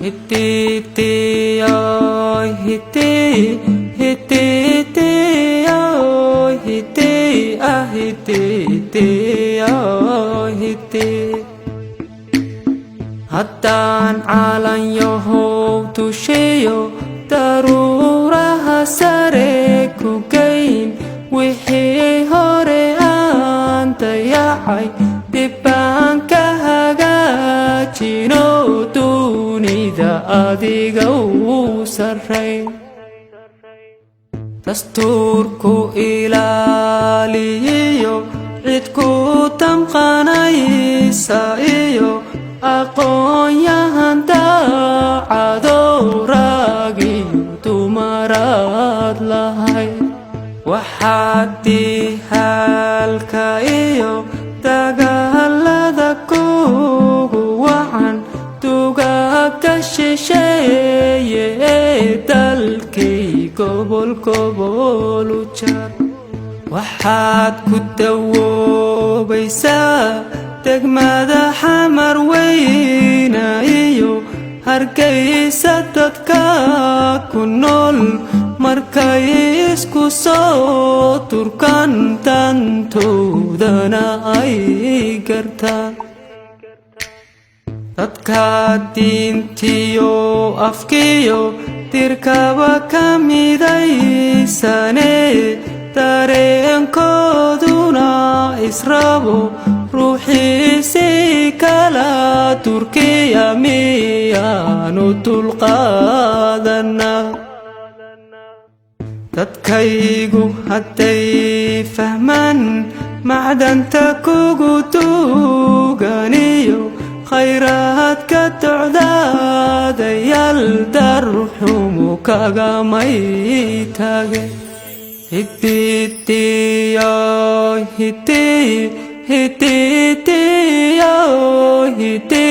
Hiti ơi hiti, hiti ơi hiti, hiti ơi hiti. Haddaan calanyaho tusheeyo daruuraha sare ku geyn wixii hore aan dayacay dib baan ka hagaajino dunida adiga u sarreyn. Dastuurku ilaaliyo cid ku damqanaysa iyo aqoon-yahan daacadoo rag iyo dumaraad lahay. Waxaad dihalka iyo dagaalada kugu wacan dugaagta shisheeye ee dalkii gobol gobol u jar. Waxaad ku dawoobaysaa degmada xamar weyna iyo Hargeysa dadka ku nool markay isku soo turkaan dantoodana ay gartaan. Dadka diintiyo afkiyo dirkaba ka midaysane dareenkooduna israbo ruuxiisi kala turkiya miyaanu dulqaadanaa. Dadkaygu hadday fahmaan macdanta kugu duganiyo khayraadka docdaadayaal darxumu kagamay taage. Hiti ơi hiti, hiti ơi hiti,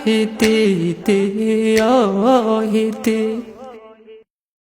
hiti ơi hiti.